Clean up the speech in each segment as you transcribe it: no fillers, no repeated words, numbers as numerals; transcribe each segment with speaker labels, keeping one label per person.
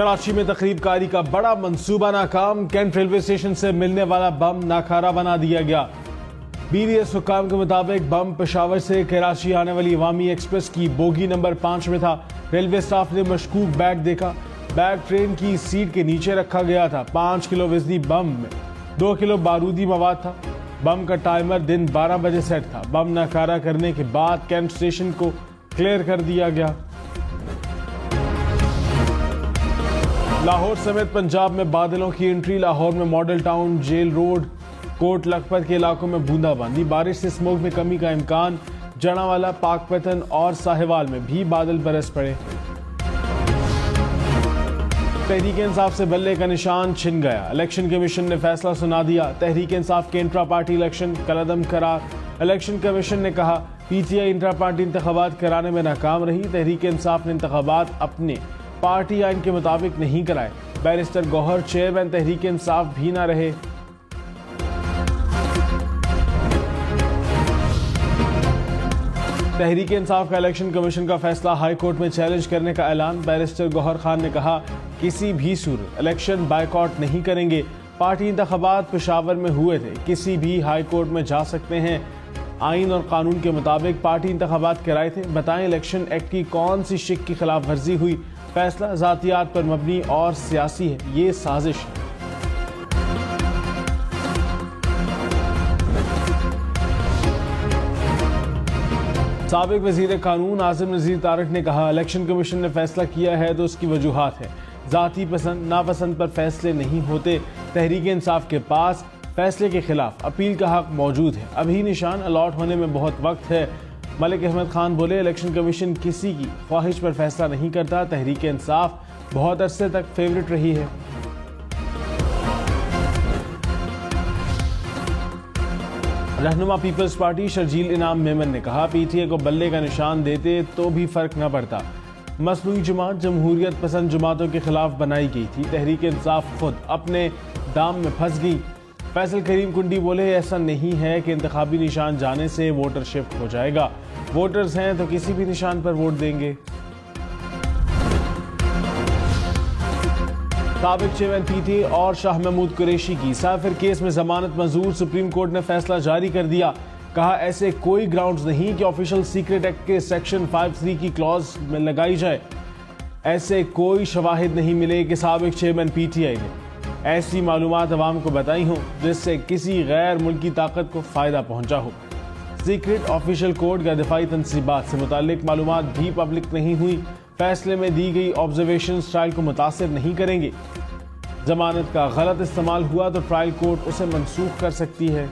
Speaker 1: کراچی میں تقریب کاری کا بڑا منصوبہ ناکام، کینٹ ریلوے اسٹیشن سے ملنے والا بم ناکارہ بنا دیا گیا۔ BDS حکام کے مطابق بم پشاور سے کراچی آنے والی عوامی ایکسپریس کی بوگی نمبر 5 میں تھا۔ ریلوے سٹاف نے مشکوک بیگ دیکھا، بیگ ٹرین کی سیٹ کے نیچے رکھا گیا تھا۔ 5 کلو وزنی بم میں 2 کلو بارودی مواد تھا۔ بم کا ٹائمر دن 12 بجے سیٹ تھا۔ بم ناکارہ کرنے کے بعد کینٹ اسٹیشن کو کلیئر کر دیا گیا۔ لاہور سمیت پنجاب میں بادلوں کی انٹری، لاہور میں model town, jail road, Kot Lakhpat کے علاقوں میں بوندا باندی، بارش سے اسموگ میں کمی کا امکان، جڑاوالا، پاک پتن اور ساہیوال میں بھی بادل برس پڑے۔ تحریک انصاف سے بلے کا نشان چھن گیا، الیکشن کمیشن نے فیصلہ سنا دیا۔ تحریک انصاف کے انٹرا پارٹی الیکشن کالعدم قرار، الیکشن کمیشن نے کہا PTI انٹرا پارٹی انتخابات کرانے میں ناکام رہی۔ تحریک انصاف نے انتخابات اپنے پارٹی آئین کے مطابق نہیں کرائے، بیرسٹر گوہر چیئرمین تحریک انصاف بھی نہ رہے۔ تحریک انصاف کا الیکشن کمیشن کا فیصلہ ہائی کورٹ میں چیلنج کرنے کا اعلان، بیرسٹر گوہر خان نے کہا کسی بھی صورت الیکشن بائیکاٹ نہیں کریں گے۔ پارٹی انتخابات پشاور میں ہوئے تھے، کسی بھی ہائی کورٹ میں جا سکتے ہیں، آئین اور قانون کے مطابق پارٹی انتخابات کرائے تھے۔ بتائیں الیکشن ایکٹ کی کون سی شق کی خلاف ورزی ہوئی؟ فیصلہ ذاتیات پر مبنی اور سیاسی ہے، یہ سازش ہے۔ سابق وزیر قانون عاصم نذیر طارق نے کہا الیکشن کمیشن نے فیصلہ کیا ہے تو اس کی وجوہات ہیں، ذاتی پسند ناپسند پر فیصلے نہیں ہوتے۔ تحریک انصاف کے پاس فیصلے کے خلاف اپیل کا حق موجود ہے، ابھی نشان الاٹ ہونے میں بہت وقت ہے۔ ملک احمد خان بولے الیکشن کمیشن کسی کی خواہش پر فیصلہ نہیں کرتا، تحریک انصاف بہت عرصے تک فیورٹ رہی ہے۔ رہنما پیپلز پارٹی شرجیل انعام میمن نے کہا PTI کو بلے کا نشان دیتے تو بھی فرق نہ پڑتا، مصنوعی جماعت جمہوریت پسند جماعتوں کے خلاف بنائی گئی تھی، تحریک انصاف خود اپنے دام میں پھنس گئی۔ فیصل کریم کنڈی بولے ایسا نہیں ہے کہ انتخابی نشان جانے سے ووٹر شفٹ ہو جائے گا، ووٹرز ہیں تو کسی بھی نشان پر ووٹ دیں گے۔ سابق چیئرمین PTI اور شاہ محمود قریشی کی سافر کیس میں ضمانت منظور، سپریم کورٹ نے فیصلہ جاری کر دیا، کہا ایسے کوئی گراؤنڈز نہیں کہ آفیشل سیکرٹ ایکٹ کے سیکشن 53 کی کلاز میں لگائی جائے، ایسے کوئی شواہد نہیں ملے کہ سابق چیئرمین PTI نے ایسی معلومات عوام کو بتائی ہوں جس سے کسی غیر ملکی طاقت کو فائدہ پہنچا ہو۔ سیکرٹ آفیشل کوڈ یا دفاعی تنصیبات سے متعلق معلومات بھی پبلک نہیں ہوئی، فیصلے میں دی گئی آبزرویشن ٹرائل کو متاثر نہیں کریں گے۔ ضمانت کا غلط استعمال ہوا تو ٹرائل کورٹ اسے منسوخ کر سکتی ہے۔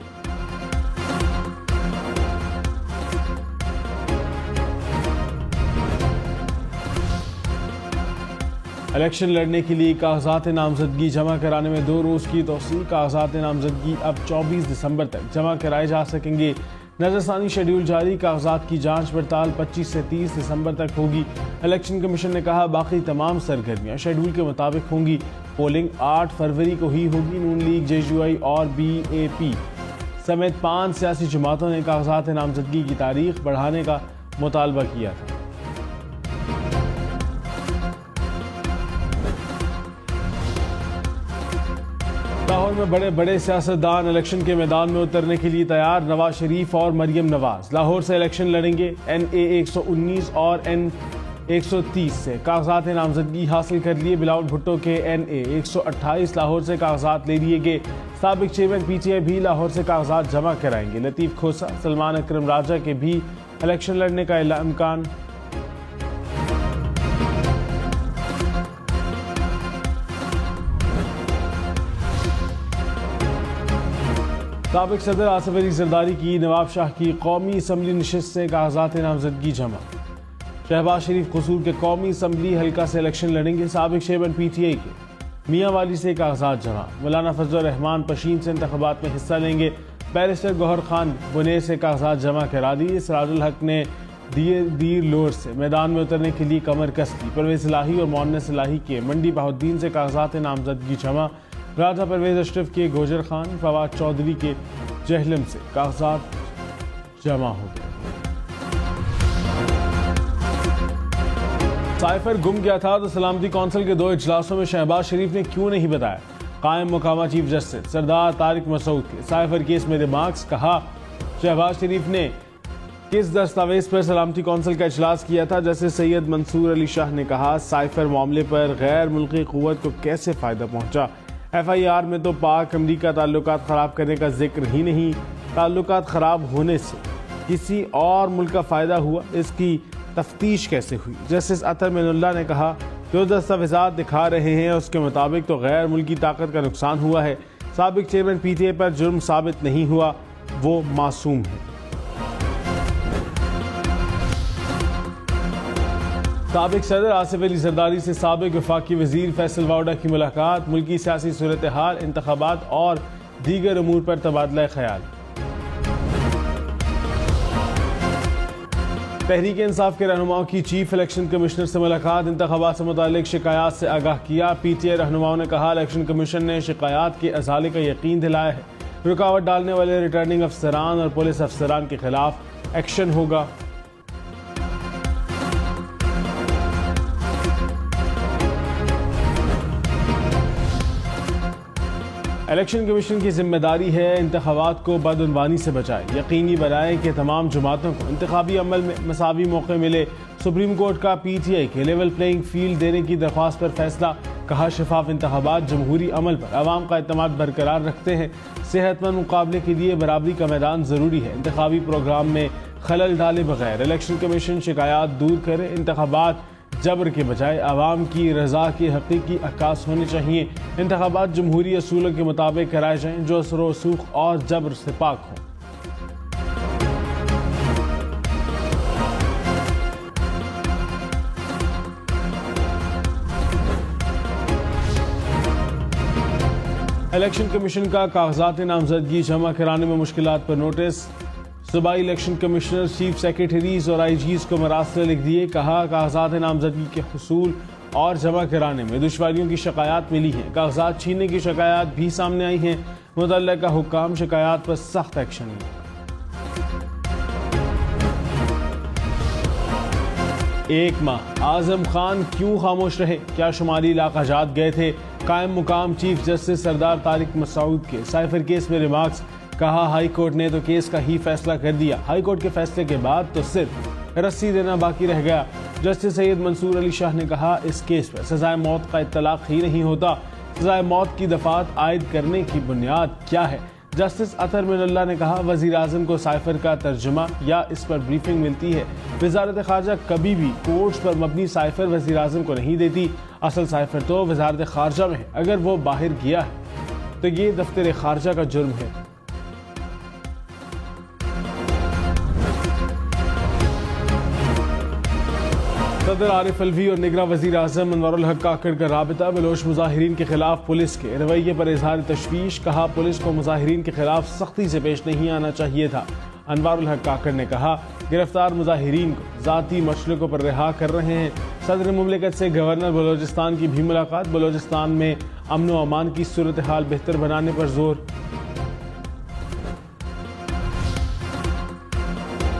Speaker 1: الیکشن لڑنے کے لیے کاغذات نامزدگی جمع کرانے میں 2 روز کی توسیع، کاغذات نامزدگی اب 24 دسمبر تک جمع کرائے جا سکیں گے۔ نظر ثانی شیڈول جاری، کاغذات کی جانچ پڑتال 25 سے 30 دسمبر تک ہوگی۔ الیکشن کمیشن نے کہا باقی تمام سرگرمیاں شیڈول کے مطابق ہوں گی، پولنگ 8 فروری کو ہی ہوگی۔ نون لیگ، JUI اور BAP سمیت 5 سیاسی جماعتوں نے کاغذات نامزدگی کی تاریخ بڑھانے کا مطالبہ کیا تھا۔ لاہور میں بڑے بڑے سیاستدان الیکشن کے میدان میں اترنے کے لیے تیار، نواز شریف اور مریم نواز لاہور سے الیکشن لڑیں گے۔ NA 119 اور N 130 سے کاغذات نامزدگی حاصل کر لیے، بلاول بھٹو کے NA 128 لاہور سے کاغذات لے لیے گئے۔ سابق چیئرمین PTI بھی لاہور سے کاغذات جمع کرائیں گے۔ لطیف کھوسا، سلمان اکرم راجہ کے بھی الیکشن لڑنے کا امکان۔ سابق صدر آصف علی زرداری کی نواب شاہ کی قومی اسمبلی نشست سے کاغذات نامزدگی جمع۔ شہباز شریف قصور کے قومی اسمبلی حلقہ سے الیکشن لڑیں گے۔ سابق چیئرمین PTI کے میاں والی سے کاغذات جمع۔ مولانا فضل الرحمان پشین سے انتخابات میں حصہ لیں گے۔ بیرسٹر گوہر خان بنے سے کاغذات جمع کرا دیے۔ سراج الحق نے دیر لور سے میدان میں اترنے کے لیے کمر کس لی۔ پرویز الہی اور مونس الہی کے منڈی بہاؤالدین سے کاغذات نامزدگی جمع۔ راجہ پرویز اشرف کے گوجر خان، فواد چودھری کے جہلم سے کاغذات جمع ہو گئے۔ سائفر گم گیا تھا تو سلامتی کونسل کے 2 اجلاسوں میں شہباز شریف نے کیوں نہیں بتایا؟ قائم مقامہ چیف جسٹس سردار طارق مسعود کے سائفر کیس میں ریمارکس، کہا شہباز شریف نے کس دستاویز پر سلامتی کونسل کا اجلاس کیا تھا؟ جیسے سید منصور علی شاہ نے کہا سائفر معاملے پر غیر ملکی قوت کو کیسے فائدہ پہنچا؟ ایف آئی آر میں تو پاک امریکہ تعلقات خراب کرنے کا ذکر ہی نہیں، تعلقات خراب ہونے سے کسی اور ملک کا فائدہ ہوا، اس کی تفتیش کیسے ہوئی؟ جسٹس اطہر معین اللہ نے کہا جو دستاویزات دکھا رہے ہیں اس کے مطابق تو غیر ملکی طاقت کا نقصان ہوا ہے، سابق چیئرمین پی ٹی آئی پر جرم ثابت نہیں ہوا، وہ معصوم ہے۔ سابق صدر آصف علی زرداری سے سابق وفاقی وزیر فیصل واؤڈا کی ملاقات، ملکی سیاسی صورتحال، انتخابات اور دیگر امور پر تبادلہ خیال۔ تحریک انصاف کے رہنماؤں کی چیف الیکشن کمشنر سے ملاقات، انتخابات سے متعلق شکایات سے آگاہ کیا، پی ٹی آئی رہنماؤں نے کہا الیکشن کمیشن نے شکایات کے ازالے کا یقین دلایا ہے، رکاوٹ ڈالنے والے ریٹرننگ افسران اور پولیس افسران کے خلاف ایکشن ہوگا۔ الیکشن کمیشن کی ذمہ داری ہے انتخابات کو بدعنوانی سے بچائے، یقینی بنائے کہ تمام جماعتوں کو انتخابی عمل میں مساوی موقع ملے۔ سپریم کورٹ کا پی ٹی آئی کے لیول پلینگ فیلڈ دینے کی درخواست پر فیصلہ، کہا شفاف انتخابات جمہوری عمل پر عوام کا اعتماد برقرار رکھتے ہیں، صحت مند مقابلے کے لیے برابری کا میدان ضروری ہے، انتخابی پروگرام میں خلل ڈالے بغیر الیکشن کمیشن شکایات دور کرے، انتخابات جبر کے بجائے عوام کی رضا کے حقیقی عکاس ہونے چاہیے، انتخابات جمہوری اصولوں کے مطابق کرائے جائیں جو اثر و رسوخ اور جبر سے پاک ہوں۔ الیکشن کمیشن کا کاغذات نامزدگی جمع کرانے میں مشکلات پر نوٹس، صوبائی الیکشن کمشنر چیف سیکریٹریز اور آئی جیز کو مراسلے لکھ دیے، کہا کاغذات نامزدگی کے حصول اور جمع کرانے میں دشواریوں کی شکایات ملی ہیں، کاغذات چھیننے کی شکایات بھی سامنے آئی ہیں، متعلقہ حکام شکایات پر سخت ایکشن لیں۔ ایک ماہ اعظم خان کیوں خاموش رہے؟ کیا شمالی علاقہ جات گئے تھے؟ قائم مقام چیف جسٹس سردار طارق مسعود کے سائفر کیس میں ریمارکس، کہا ہائی کورٹ نے تو کیس کا ہی فیصلہ کر دیا، ہائی کورٹ کے فیصلے کے بعد تو صرف رسی دینا باقی رہ گیا۔ جسٹس سید منصور علی شاہ نے کہا اس کیس پر سزائے موت کا اطلاق ہی نہیں ہوتا، سزائے موت کی دفعات عائد کرنے کی بنیاد کیا ہے؟ جسٹس اطہر معین اللہ نے کہا وزیر اعظم کو سائفر کا ترجمہ یا اس پر بریفنگ ملتی ہے، وزارت خارجہ کبھی بھی کورٹس پر مبنی سائفر وزیر اعظم کو نہیں دیتی، اصل سائفر تو وزارت خارجہ میں ہے، اگر وہ باہر گیا ہے تو یہ دفتر خارجہ کا جرم ہے۔ صدر عارف الوی اور نگراں وزیر اعظم انوار الحق کاکڑ کا رابطہ، بلوچ مظاہرین کے خلاف پولیس کے رویے پر اظہار تشویش، کہا پولیس کو مظاہرین کے خلاف سختی سے پیش نہیں آنا چاہیے تھا۔ انوار الحق کاکڑ نے کہا گرفتار مظاہرین کو ذاتی مشلقوں پر رہا کر رہے ہیں۔ صدر مملکت سے گورنر بلوچستان کی بھی ملاقات، بلوچستان میں امن و امان کی صورتحال بہتر بنانے پر زور۔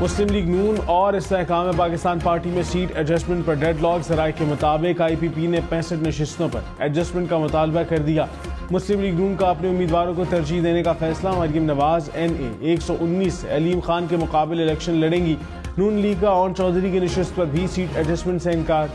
Speaker 1: مسلم لیگ نون اور استحکام پاکستان پارٹی میں سیٹ ایڈجسٹمنٹ پر ڈیڈ لاک، ذرائع کے مطابق آئی پی پی نے 65 نشستوں پر ایڈجسٹمنٹ کا مطالبہ کر دیا۔ مسلم لیگ نون کا اپنے امیدواروں کو ترجیح دینے کا فیصلہ، مریم نواز NA 119 سے علیم خان کے مقابل الیکشن لڑیں گی، نون لیگ کا اون چودھری کی نشست پر بھی سیٹ ایڈجسٹمنٹ سے انکار۔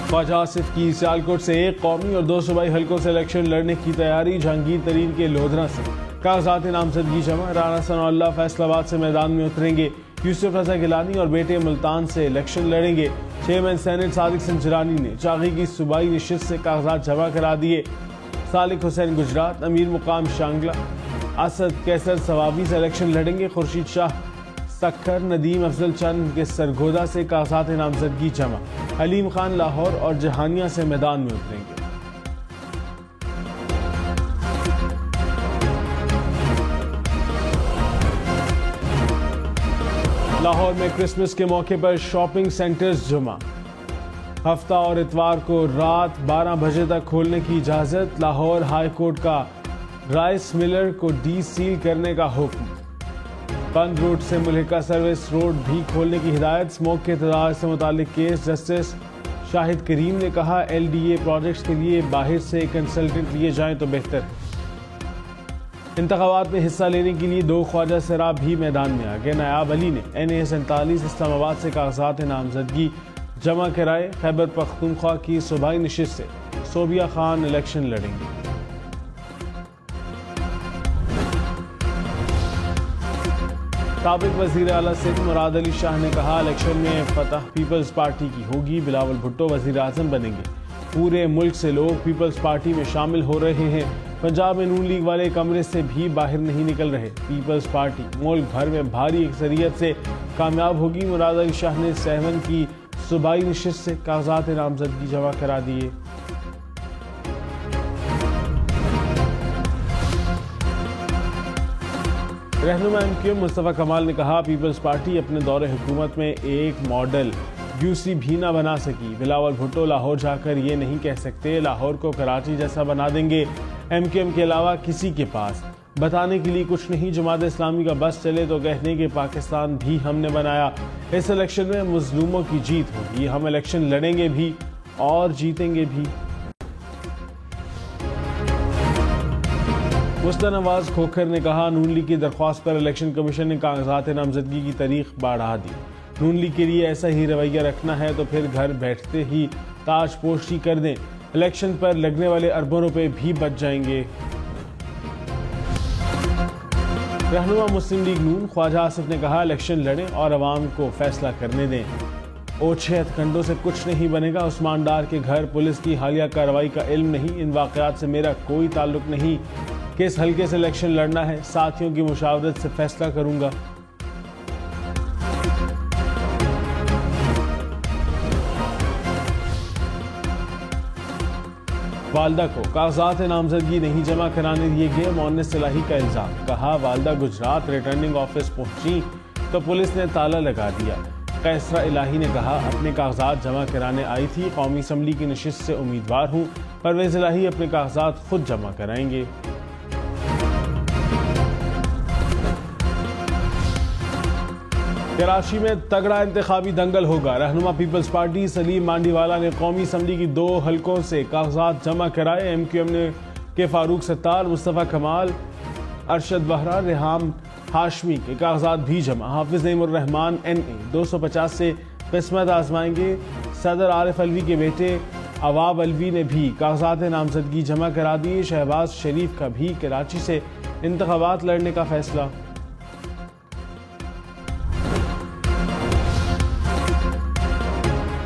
Speaker 1: خواجہ آصف کی سیالکوٹ سے 1 قومی اور 2 صوبائی حلقوں سے الیکشن لڑنے کی تیاری، جہانگیر ترین کے لودھرا سے کاغذات نامزدگی جمع، رانا ثناء اللہ فیصل آباد سے میدان میں اتریں گے، یوسف رضا گیلانی اور بیٹے ملتان سے الیکشن لڑیں گے۔ چیئرمین سینٹ صادق سنجرانی نے چاغی کی صوبائی نشست سے کاغذات جمع کرا دیے۔ صالح حسین گجرات، امیر مقام شانگلہ، اسد کیسر ثوابی سے الیکشن لڑیں گے، خورشید شاہ سکھر، ندیم افضل چند کے سرگودا سے کاغذات نامزدگی جمع، علیم خان لاہور اور جہانیہ سے میدان میں اتریں گے۔ لاہور میں کرسمس کے موقع پر شاپنگ سینٹرز جمع، ہفتہ اور اتوار کو رات 12 بجے تک کھولنے کی اجازت، لاہور ہائی کورٹ کا رائس ملر کو ڈی سیل کرنے کا حکم، بند روٹ سے ملحقہ سروس روڈ بھی کھولنے کی ہدایت، اسموک کے تدارک سے متعلق کیس جسٹس شاہد کریم نے کہا ایل ڈی اے پروجیکٹس کے لیے باہر سے کنسلٹنٹ لیے جائیں تو بہتر۔ انتخابات میں حصہ لینے کے لیے 2 خواجہ سرا بھی میدان میں آ گئے، نایاب علی نے NA 47 اسلام آباد سے کاغذات نامزدگی جمع کرائے، خیبر پختونخوا کی صوبائی نشست سے صوبیہ خان الیکشن لڑیں گے۔ سابق وزیر اعلیٰ سندھ مراد علی شاہ نے کہا الیکشن میں فتح پیپلز پارٹی کی ہوگی، بلاول بھٹو وزیر اعظم بنیں گے، پورے ملک سے لوگ پیپلز پارٹی میں شامل ہو رہے ہیں، پنجاب میں نون لیگ والے کمرے سے بھی باہر نہیں نکل رہے، پیپلز پارٹی ملک بھر میں بھاری اکثریت سے کامیاب ہوگی، مراد علی شاہ نے 7 کی صوبائی نشست سے کاغذات نامزدگی جمع کرا دیے۔ رہنما MQM مصطفیٰ کمال نے کہا پیپلز پارٹی اپنے دور حکومت میں ایک ماڈل UC بھی نہ بنا سکی، بلاول بھٹو لاہور جا کر یہ نہیں کہہ سکتے لاہور کو کراچی جیسا بنا دیں گے، MQM کے علاوہ کسی کے پاس بتانے کے لیے کچھ نہیں، جماعت اسلامی کا بس چلے تو کہنے کہ پاکستان بھی ہم نے بنایا، اس الیکشن میں مظلوموں کی جیت ہوگی، ہم الیکشن لڑیں گے بھی اور جیتیں گے بھی۔ مسدہ نواز کھوکھر نے کہا نون لیگ کی درخواست پر الیکشن کمیشن نے کاغذات نامزدگی کی تاریخ بڑھا دی، نون لیگ کے لیے ایسا ہی رویہ رکھنا ہے تو پھر گھر بیٹھتے ہی تاج پوشی کر دیں، الیکشن پر لگنے والے اربوں روپے بھی بچ جائیں گے۔ رہنما مسلم لیگ نون خواجہ آصف نے کہا الیکشن لڑیں اور عوام کو فیصلہ کرنے دیں، اوچھے ہتھ کنڈوں سے کچھ نہیں بنے گا، عثمان ڈار کے گھر پولیس کی حالیہ کارروائی کا علم نہیں، ان واقعات سے میرا کوئی تعلق نہیں، کس حلقے سے الیکشن لڑنا ہے ساتھیوں کی مشاورت سے فیصلہ کروں گا۔ والدہ کو کاغذات نامزدگی نہیں جمع کرانے دیے گئے، مؤنث صلاحی کا الزام، کہا والدہ گجرات ریٹرننگ آفس پہنچی تو پولیس نے تالا لگا دیا، قیسرہ الہی نے کہا اپنے کاغذات جمع کرانے آئی تھی، قومی اسمبلی کی نشست سے امیدوار ہوں، پرویز الہی اپنے کاغذات خود جمع کرائیں گے۔ کراچی میں تگڑا انتخابی دنگل ہوگا، رہنما پیپلز پارٹی سلیم مانڈی والا نے قومی اسمبلی کی 2 حلقوں سے کاغذات جمع کرائے، MQM نے کے فاروق ستار، مصطفیٰ کمال، ارشد بہرا، ریحام ہاشمی کے کاغذات بھی جمع، حافظ نعیم الرحمان NA 250 سے قسمت آزمائیں گے، صدر عارف الوی کے بیٹے عواب الوی نے بھی کاغذات نامزدگی جمع کرا دیے، شہباز شریف کا بھی کراچی سے انتخابات لڑنے کا فیصلہ۔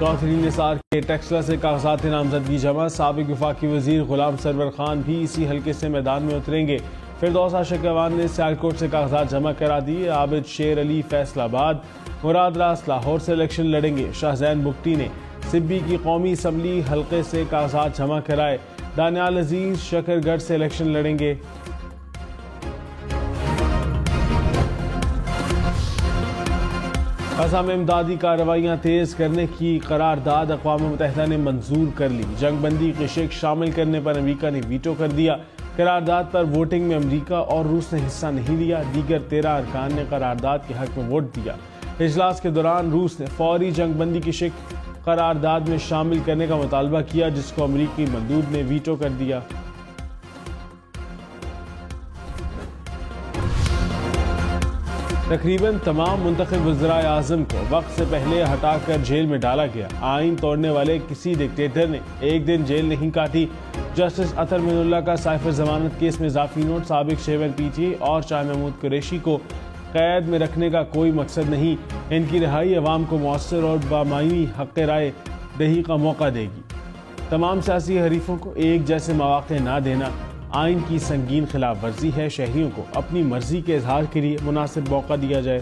Speaker 1: چودھری نثار کے ٹیکسلا سے کاغذات نامزدگی جمع، سابق وفاقی وزیر غلام سرور خان بھی اسی حلقے سے میدان میں اتریں گے، فردوس عاشق اعوان نے سیالکوٹ سے کاغذات جمع کرا دیے، عابد شیر علی فیصل آباد، مراد راس لاہور سے الیکشن لڑیں گے، شاہزین بگٹی نے سبی کی قومی اسمبلی حلقے سے کاغذات جمع کرائے، دانیال عزیز شکر گڑھ سے الیکشن لڑیں گے۔ غزہ میں امدادی کارروائیاں تیز کرنے کی قرارداد اقوام متحدہ نے منظور کر لی، جنگ بندی کے شق شامل کرنے پر امریکہ نے ویٹو کر دیا، قرارداد پر ووٹنگ میں امریکہ اور روس نے حصہ نہیں لیا، دیگر 13 ارکان نے قرارداد کے حق میں ووٹ دیا، اجلاس کے دوران روس نے فوری جنگ بندی کی شق قرارداد میں شامل کرنے کا مطالبہ کیا جس کو امریکی مندوب نے ویٹو کر دیا۔ تقریباً تمام منتخب وزرائے اعظم کو وقت سے پہلے ہٹا کر جیل میں ڈالا گیا، آئین توڑنے والے کسی ڈکٹیٹر نے ایک دن جیل نہیں کاٹی، جسٹس اطہر من اللہ کا سائفر ضمانت کیس میں اضافی نوٹ، سابق چیئرمین PTA اور شاہ محمود قریشی کو قید میں رکھنے کا کوئی مقصد نہیں، ان کی رہائی عوام کو مؤثر اور بامعنی حق رائے دہی کا موقع دے گی، تمام سیاسی حریفوں کو ایک جیسے مواقع نہ دینا آئین کی سنگین خلاف ورزی ہے، شہریوں کو اپنی مرضی کے اظہار کے لیے مناسب موقع دیا جائے۔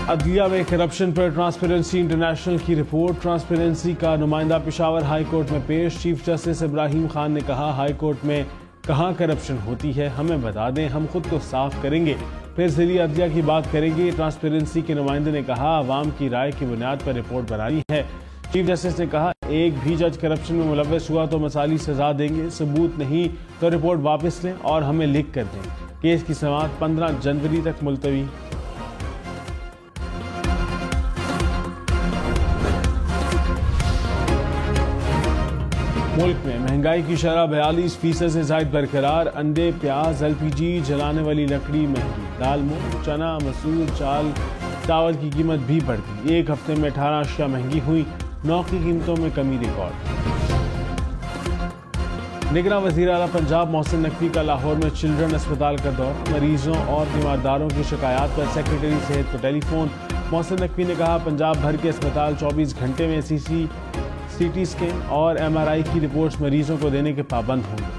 Speaker 1: عدلیہ میں کرپشن پر ٹرانسپیرنسی انٹرنیشنل کی رپورٹ، ٹرانسپیرنسی کا نمائندہ پشاور ہائی کورٹ میں پیش، چیف جسٹس ابراہیم خان نے کہا ہائی کورٹ میں کہاں کرپشن ہوتی ہے ہمیں بتا دیں، ہم خود کو صاف کریں گے پھر ذیلی عدلیہ کی بات کریں گے۔ ٹرانسپیرنسی کے نمائندے نے کہا عوام کی رائے کی بنیاد پر رپورٹ بنانی ہے، چیف جسٹس نے کہا ایک بھی جج کرپشن میں ملوث ہوا تو مثالی سزا دیں گے، ثبوت نہیں تو رپورٹ واپس لیں اور ہمیں لکھ کر دیں۔ کیس کی سماعت 15 جنوری تک ملتوی۔ ملک میں مہنگائی کی شرح 42% سے زائد برقرار، انڈے، پیاز، LPG، جلانے والی لکڑی مہنگی، دال، مونگ، چنا، مسور، چاول کی قیمت بھی بڑھ گئی، ایک ہفتے میں 18 اشیاء مہنگی ہوئی، نو کی قیمتوں میں کمی ریکارڈ۔ نگراں وزیر اعلیٰ پنجاب محسن نقوی کا لاہور میں چلڈرن اسپتال کا دورہ، مریضوں اور تیمارداروں کی شکایات پر سیکرٹری صحت کو ٹیلی فون۔ محسن نقوی نے کہا پنجاب بھر کے اسپتال 24 گھنٹے میں سی ٹی اسکین اور MRI کی رپورٹس مریضوں کو دینے کے پابند ہوں گے۔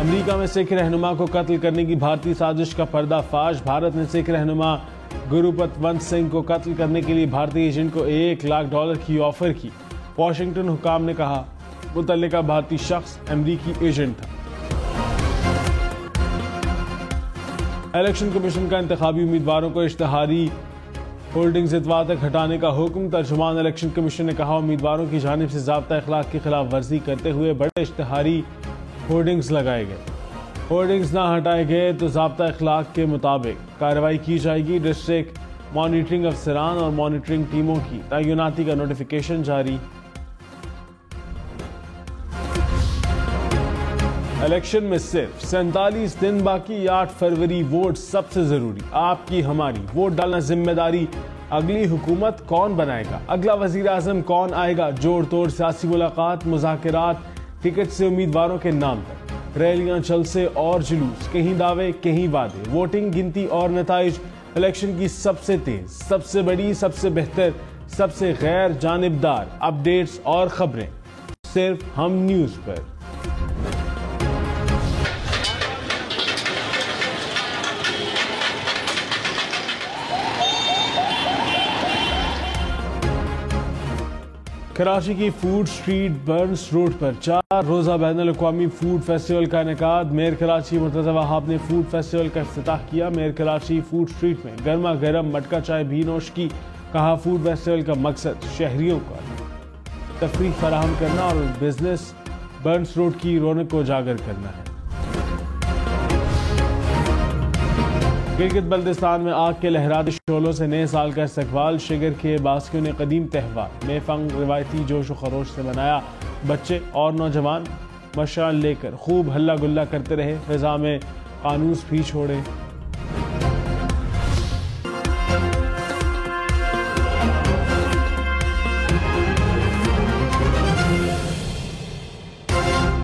Speaker 1: امریکہ میں سکھ رہنما کو قتل کرنے کی بھارتی سازش کا پردہ فاش، بھارت نے سکھ رہنما گروپت ونت سنگھ کو قتل کرنے کے لیے بھارتی ایجنٹ کو $1,00,000 کی آفر کی۔ واشنگٹن حکام نے کہا متعلقہ بھارتی شخص امریکی ایجنٹ تھا۔ الیکشن کمیشن کا انتخابی امیدواروں کو اشتہاری ہولڈنگز اتوار تک ہٹانے کا حکم، ترجمان الیکشن کمیشن نے کہا امیدواروں کی جانب سے ضابطہ اخلاق کی خلاف ورزی کرتے ہوئے بڑے اشتہاری ہولڈنگز لگائے گئے، ہولڈنگز نہ ہٹائے گئے تو ضابطہ اخلاق کے مطابق کارروائی کی جائے گی۔ ڈسٹرکٹ مانیٹرنگ افسران اور مانیٹرنگ ٹیموں کی تعیناتی کا نوٹیفیکیشن جاری۔ الیکشن میں صرف 47 دن باقی، 8 فروری، ووٹ سب سے ضروری، آپ کی ہماری، ووٹ ڈالنا ذمہ داری۔ اگلی حکومت کون بنائے گا، اگلا وزیر اعظم کون آئے گا، جوڑ توڑ سیاسی ملاقات، مذاکرات، ٹکٹ سے امیدواروں کے نام تک، ریلیاں، جلسے اور جلوس، کہیں دعوے کہیں وعدے، ووٹنگ گنتی اور نتائج، الیکشن کی سب سے تیز، سب سے بڑی، سب سے بہتر، سب سے غیر جانبدار اپڈیٹس اور خبریں صرف ہم نیوز پر۔ کراچی کی فوڈ سٹریٹ برنس روڈ پر 4 روزہ بین الاقوامی فوڈ فیسٹیول کا انعقاد، میئر کراچی مرتضی وہاب نے فوڈ فیسٹیول کا افتتاح کیا۔ میئر کراچی فوڈ سٹریٹ میں گرما گرم مٹکا چائے بھی نوش کی، کہا فوڈ فیسٹیول کا مقصد شہریوں کو تفریح فراہم کرنا اور بزنس برنس روڈ کی رونق کو اجاگر کرنا ہے۔ گلگت بلتستان میں آگ کے لہراتے شعلوں سے نئے سال کا استقبال، شگر کے باسکیوں نے قدیم تہوار میں فنگ روایتی جوش و خروش سے منایا، بچے اور نوجوان مشعل لے کر خوب ہلا گلا کرتے رہے، فضا میں فانوس بھی چھوڑے۔